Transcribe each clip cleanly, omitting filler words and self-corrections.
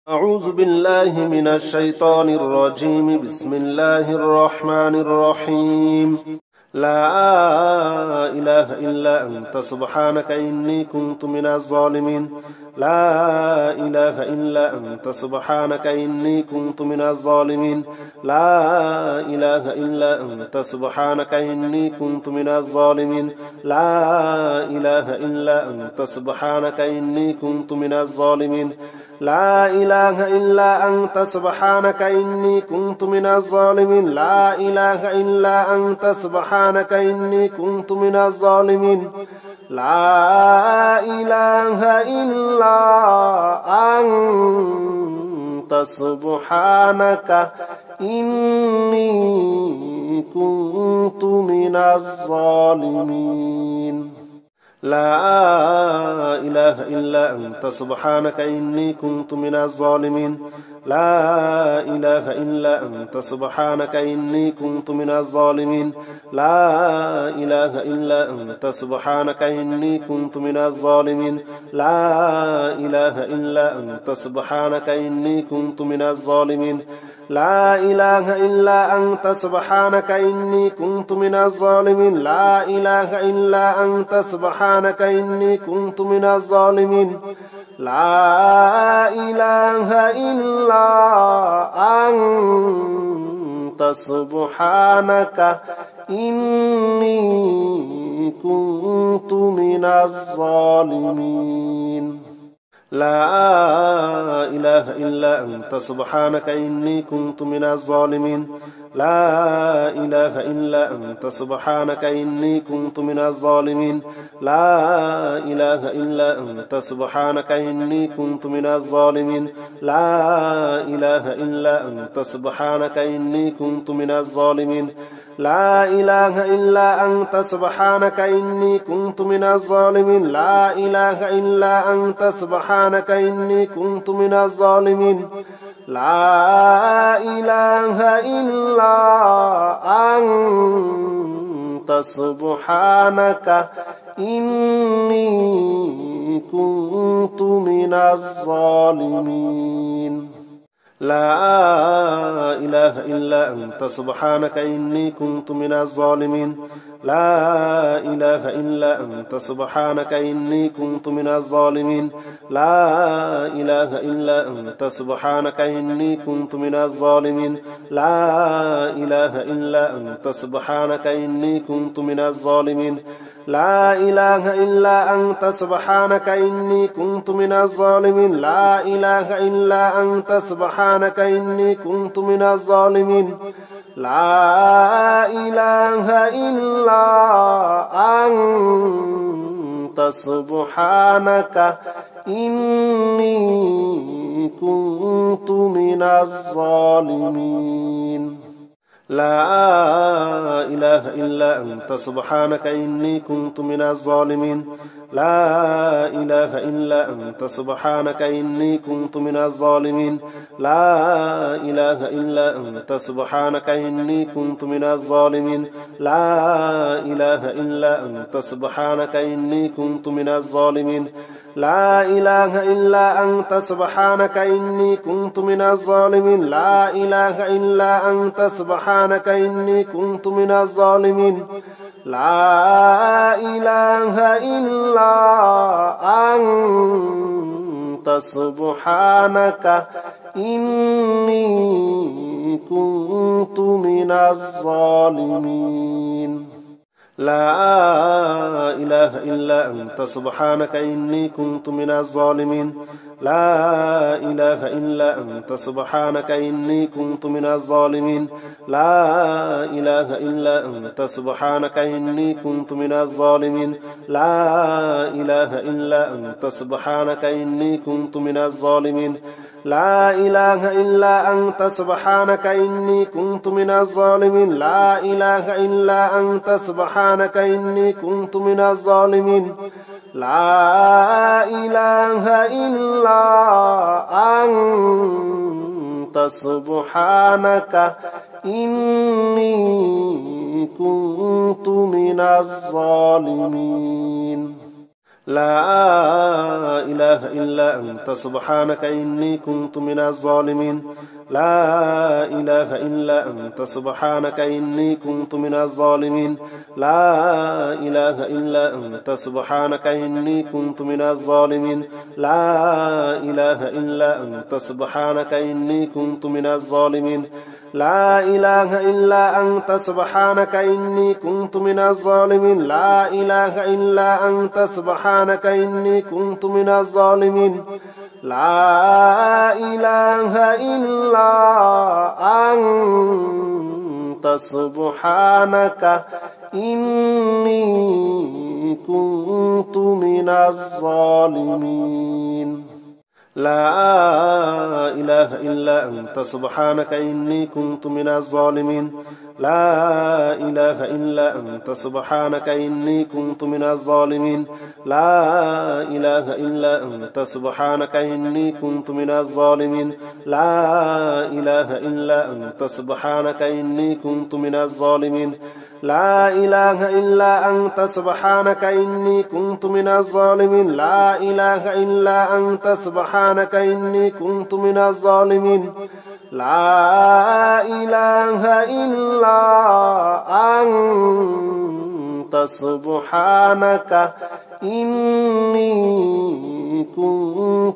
أعوذ بالله من الشيطان الرجيم. بسم الله الرحمن الرحيم. لا إله إلا أنت سبحانك إني كنت من الظالمين. لا إله إلا أنت سبحانك إني كنت من الظالمين. لا إله إلا أنت سبحانك إني كنت من الظالمين. لا إله إلا أنت سبحانك إني كنت من الظالمين. لا إله إلا أنت سبحانك إني كنت من الظالمين. لا إله إلا أنت سبحانك إني كنت من الظالمين. لا إله إلا أنت سبحانك إني كنت من الظالمين. لا إله إلا أنت سبحانك إني كنت من الظالمين. لا إله إلا أنت سبحانك إني كنت من الظالمين. لا إله إلا أنت سبحانك إني كنت من الظالمين. لا إله إلا أنت سبحانك إني كنت من الظالمين. لا إله إلا أنت سبحانك إني كنت من الظالمين. لا إله إلا أنت سبحانك إني كنت من الظالمين. لا إله إلا أنت سبحانك إني كنت من الظالمين. لا إله إلا أنت سبحانك إني كنت من الظالمين. لا إله إلا أنت سبحانك إني كنت من الظالمين. لا إله إلا أنت سبحانك إني كنت من الظالمين. لا إله إلا أنت سبحانك إني كنت من الظالمين. لا إله إلا أنت سبحانك إني كنت من الظالمين. لا إله إلا أنت سبحانك إني كنت من الظالمين. لا إله إلا أنت سبحانك إني كنت من الظالمين. لا إله إلا أنت سبحانك إني كنت من الظالمين. لا إله إلا أنت سبحانك إني كنت من الظالمين. لا إله إلا أنت سبحانك إني كنت من الظالمين. لا إله إلا أنت سبحانك إني كنت من الظالمين. لا إله إلا أنت سبحانك إني كنت من الظالمين. لا إله إلا أنت سبحانك إني كنت من الظالمين. لا إله إلا أنت سبحانك إني كنت من الظالمين. لا إله إلا أنت سبحانك إني كنت من الظالمين. لا إله إلا أنت سبحانك إني كنت من الظالمين. لا إله إلا أنت سبحانك إني كنت من الظالمين. لا إله إلا أنت سبحانك إني كنت من الظالمين. لا إله إلا أنت سبحانك إني كنت من الظالمين. لا إله إلا أنت سبحانك إني كنت من الظالمين. لا إله إلا أنت سبحانك إني كنت من الظالمين. لا إله إلا أنت سبحانك إني كنت من الظالمين. لا إله إلا أنت سبحانك إني كنت من الظالمين. لا إله إلا أنت سبحانك إني كنت من الظالمين. لا إله إلا أنت سبحانك إني كنت من الظالمين. لا إله إلا أنت سبحانك إني كنت من الظالمين. لا إله إلا أنت سبحانك إني كنت من الظالمين. لا إله إلا أنت سبحانك إني كنت من الظالمين. لا إله إلا أنت سبحانك إني كنت من الظالمين لا إله إلا أنت سبحانك إني كنت من الظالمين لا إله إلا أنت سبحانك إني كنت من الظالمين لا إله إلا أنت سبحانك إني كنت من الظالمين لا إله إلا أنت سبحانك إني كنت من الظالمين لا إله إلا أنت سبحانك إني كنت من الظالمين لا إله إلا أنت سبحانك إني كنت من الظالمين لا إله إلا أنت سبحانك إني كنت من الظالمين لا إله إلا أنت سبحانك إني كنت من الظالمين لا إله إلا أنت سبحانك إني كنت من الظالمين لا إله إلا أنت سبحانك إني كنت من الظالمين لا إله إلا أنت سبحانك إني كنت من الظالمين لا إله إلا أنت سبحانك إني كنت من الظالمين لا إله إلا أنت سبحانك إني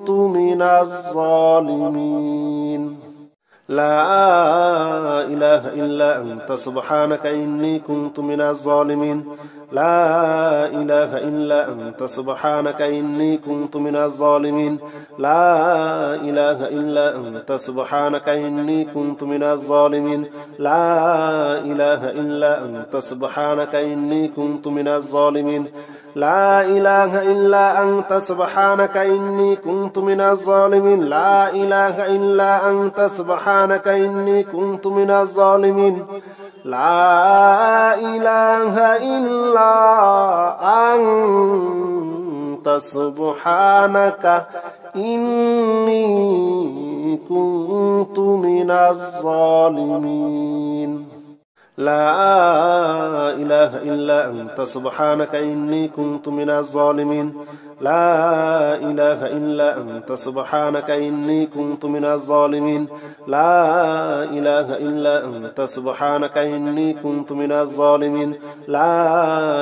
كنت من الظالمين لا إله إلا أنت سبحانك إني كنت من الظالمين لا إله إلا أنت سبحانك إني كنت من الظالمين لا إله إلا أنت سبحانك إني كنت من الظالمين لا إله إلا أنت سبحانك إني كنت من الظالمين لا إله إلا أنت سبحانك إني كنت من الظالمين لا إله إلا أنت سبحانك إني كنت من الظالمين لا إله إلا أنت سبحانك إني كنت من الظالمين لا إله إلا أنت سبحانك إني كنت من الظالمين لا إله إلا أنت سبحانك إني كنت من الظالمين لا إله إلا أنت سبحانك إني كنت من الظالمين لا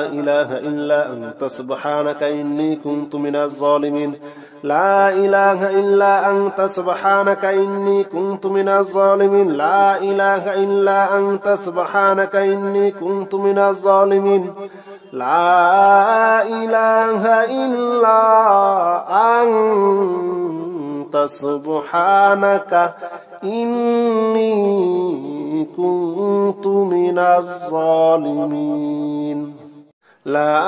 إله إلا أنت سبحانك إني كنت من الظالمين لا إله إلا أنت سبحانك إني كنت من الظالمين لا إله إلا أنت سبحانك إني كنت من الظالمين لا إله إلا أنت سبحانك إني كنت من الظالمين لا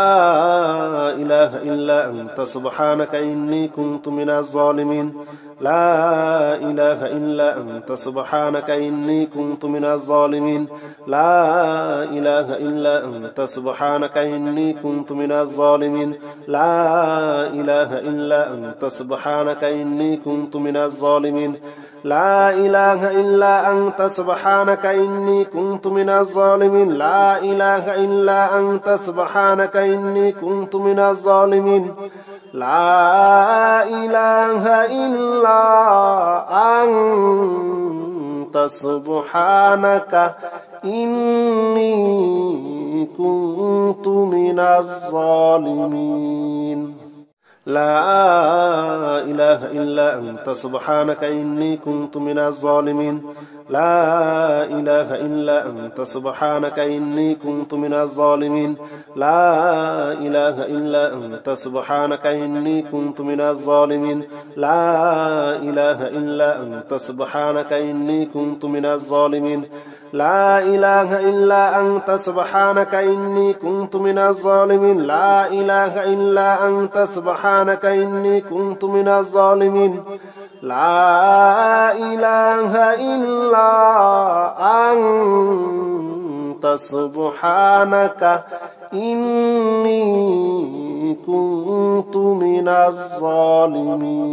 إله إلا أنت سبحانك إني كنت من الظالمين لا إله إلا أنت سبحانك إني كنت من الظالمين لا إله إلا أنت سبحانك إني كنت من الظالمين لا إله إلا أنت سبحانك إني كنت من الظالمين لا إله إلا أنت سبحانك إني كنت من الظالمين لا إله إلا أنت سبحانك إني كنت من الظالمين لا إله إلا أنت سبحانك إني كنت من الظالمين لا إله إلا أنت سبحانك إني كنت من الظالمين لا إله إلا أنت سبحانك إني كنت من الظالمين لا إله إلا أنت سبحانك إني كنت من الظالمين لا إله إلا أنت سبحانك إني كنت من الظالمين لا إله إلا أنت سبحانك إني كنت من الظالمين لا إله إلا أنت سبحانك إني كنت من الظالمين لا إله إلا أنت سبحانك إني كنت من الظالمين